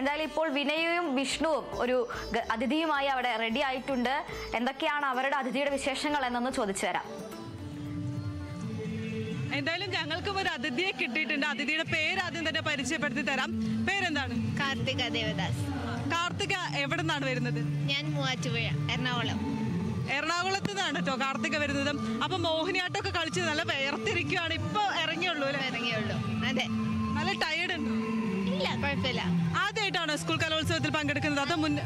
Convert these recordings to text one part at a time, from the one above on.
എന്തായാലും ഇപ്പോൾ വിനയും വിഷ്ണുവും ഒരു അതിഥിയുമായി അവിടെ റെഡി ആയിട്ടുണ്ട്. എന്തൊക്കെയാണ് അവരുടെ അതിഥിയുടെ വിശേഷങ്ങൾ എന്നൊന്ന് ചോദിച്ചു തരാം. എന്തായാലും ഞങ്ങൾക്കും ഒരു അതിഥിയെ കിട്ടിയിട്ടുണ്ട്. അതിഥിയുടെ പേര് ആദ്യം തന്നെ പരിചയപ്പെടുത്തി തരാം. പേരെന്താണ്? കാർത്തിക ദേവദാസ്. കാർത്തിക എവിടെ നിന്നാണ് വരുന്നത്? ഞാൻ മൂവാറ്റുപുഴ, എറണാകുളം. എറണാകുളത്ത് നിന്നാണ് കേട്ടോ കാർത്തിക വരുന്നത്. അപ്പൊ മോഹിനിയാട്ടമൊക്കെ കളിച്ച് നല്ല വേർതിരിക്കുകയാണ്. ഇപ്പൊ ഇറങ്ങിയുള്ളൂ അല്ലേ? ഇറങ്ങിയുള്ളൂ. അതെ. നല്ല ടയേർഡ് ഉണ്ട്? ഇല്ല, കുഴപ്പമില്ല. ആദ്യമായിട്ടാണോ സ്കൂൾ കലോത്സവത്തിൽ പങ്കെടുക്കുന്നത്? അതോ മുന്നേ?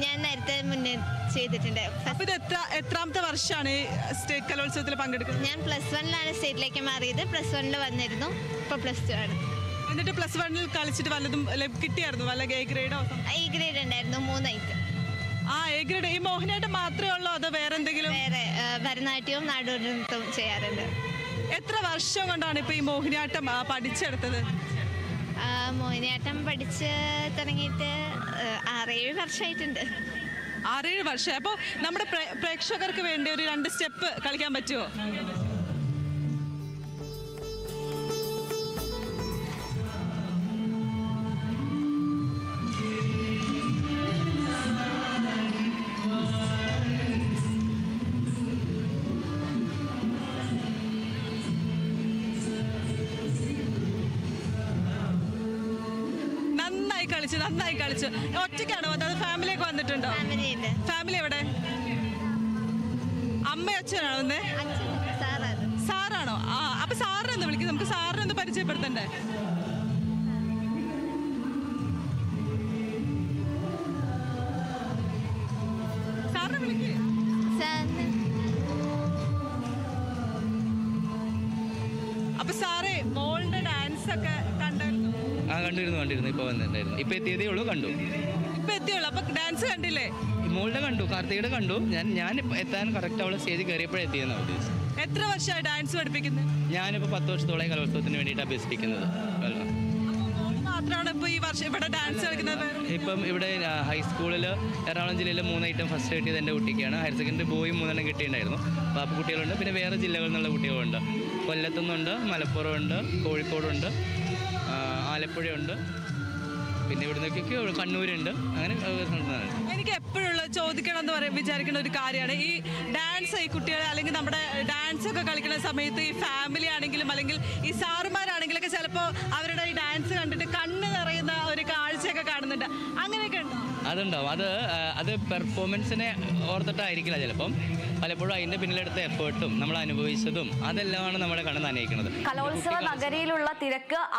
ഞാൻ നേരത്തെ മുന്നേ ചെയ്തിട്ടുണ്ട്. അപ്പൊ ഇത് എത്രാമത്തെ വർഷമാണ് ഈ സ്റ്റേറ്റ് കലോത്സവത്തിൽ പങ്കെടുക്കുന്നത്? ഞാൻ +1 സ്റ്റേറ്റിലേക്ക് മാറിയത്. +1 വന്നിരുന്നു, ഇപ്പൊ +2 ആണ്. എന്നിട്ട് +1 കളിച്ചിട്ട് വല്ലതും കിട്ടിയായിരുന്നു? വല്ല എ ഗ്രേഡോ? ഈ ഗ്രേഡ് ഉണ്ടായിരുന്നു 3 ഐറ്റം. A grade. ഈ മോഹിനിയാട്ടം മാത്രമേ ഉള്ളൂ അതോ വേറെ എന്തെങ്കിലും? വേറെ ഭരതനാട്യവും നാടോടിനൃത്തവും ചെയ്യാറുണ്ട്. എത്ര വർഷം കൊണ്ടാണ് ഇപ്പൊ ഈ മോഹിനിയാട്ടം പഠിച്ചെടുത്തത്? മോഹിനിയാട്ടം പഠിച്ച് തുടങ്ങിയിട്ട് 6-7 വർഷമായിട്ടുണ്ട്. 6-7 വർഷം. അപ്പോൾ നമ്മുടെ പ്രേക്ഷകർക്ക് വേണ്ടി ഒരു 2 സ്റ്റെപ്പ് കളിക്കാൻ പറ്റുമോ? നന്നായി കളിച്ചു. ഒറ്റയ്ക്കാണോ വന്നത്? ഫാമിലിയൊക്കെ വന്നിട്ടുണ്ടോ? ഫാമിലിയുണ്ട്. ഫാമിലി എവിടെ? അമ്മയും അച്ഛനാണോ വന്നേ? സാറാണോ? അപ്പൊ സാറിനെന്ന് വിളിക്കും. നമുക്ക് സാറിനൊന്ന് പരിചയപ്പെടുത്തണ്ടേ? സാറിനെ വിളിക്കേ. അപ്പൊ സാറേ, മോളുടെ ഡാൻസ് ഒക്കെ കണ്ടായിരുന്നു? കണ്ടിരുന്നു. ഇപ്പൊ വന്നിട്ടുണ്ടായിരുന്നു. ഇപ്പൊ എത്തിയതേ ഉള്ളൂ. കണ്ടു. ഇപ്പൊ എത്തിയുള്ളൂ. അപ്പൊ ഡാൻസ് കണ്ടില്ലേ? മോളുടെ കണ്ടു, കാർത്തികയുടെ കണ്ടു. ഞാൻ എത്താൻ കറക്റ്റ് അവളെ സ്റ്റേജിൽ കയറിയപ്പോഴേ എത്തിയെന്നാണ് ഉദ്ദേശിച്ചത്. എത്ര വർഷമായി ഡാൻസ് പഠിപ്പിക്കുന്നത്? ഞാനിപ്പോൾ 10 വർഷത്തോളം കലോത്സവത്തിന് വേണ്ടിയിട്ട് അഭ്യസിപ്പിക്കുന്നത്. മാത്രമാണ് ഇപ്പൊ ഈ വർഷം ഇവിടെ ഡാൻസ് കളിക്കുന്നത്? ഇപ്പം ഇവിടെ ഹൈസ്കൂളിൽ എറണാകുളം ജില്ലയിൽ 3 ഐറ്റം ഫസ്റ്റ് കിട്ടിയത് എൻ്റെ കുട്ടിക്കാണ്. ഹയർ സെക്കൻഡറി ബോയും 3 കിട്ടിയിട്ടുണ്ടായിരുന്നു. പാപ്പ കുട്ടികളുണ്ട്, പിന്നെ വേറെ ജില്ലകളിൽ നിന്നുള്ള കുട്ടികളുണ്ട്. കൊല്ലത്തുനിന്നുണ്ട്, മലപ്പുറമുണ്ട്, കോഴിക്കോടുണ്ട്, ആലപ്പുഴയുണ്ട്, പിന്നെ ഇവിടെ നിന്നൊക്കെ കണ്ണൂരുണ്ട്. അങ്ങനെ എനിക്ക് എപ്പോഴുള്ള ചോദിക്കണം എന്ന് വിചാരിക്കുന്ന ഒരു കാര്യമാണ് ഈ ഡാൻസ്. ഈ കുട്ടികളെ അല്ലെങ്കിൽ നമ്മുടെ ഡാൻസ് ഒക്കെ കളിക്കുന്ന സമയത്ത് ഈ ഫാമിലി ആണെങ്കിലും അല്ലെങ്കിൽ ഈ സാറുമാരാണെങ്കിലൊക്കെ ചിലപ്പോൾ അവരുടെ ഈ ഡാൻസ് കണ്ടിട്ട് കണ്ണ് നിറയുന്ന ഒരു കാഴ്ചയൊക്കെ കാണുന്നുണ്ട്. അങ്ങനെയൊക്കെ ഉണ്ടോ? അതുണ്ടാവും. അത് പെർഫോമൻസിനെ ഓർത്തിട്ടായിരിക്കില്ല ചിലപ്പം. പലപ്പോഴും അതിൻ്റെ പിന്നിലെടുത്ത എഫേർട്ടും നമ്മൾ അനുഭവിച്ചതും അതെല്ലാമാണ് നമ്മളെ കണ്ണ് നനയിക്കുന്നത്. കലോത്സവ നഗരിയിലുള്ള തിരക്ക്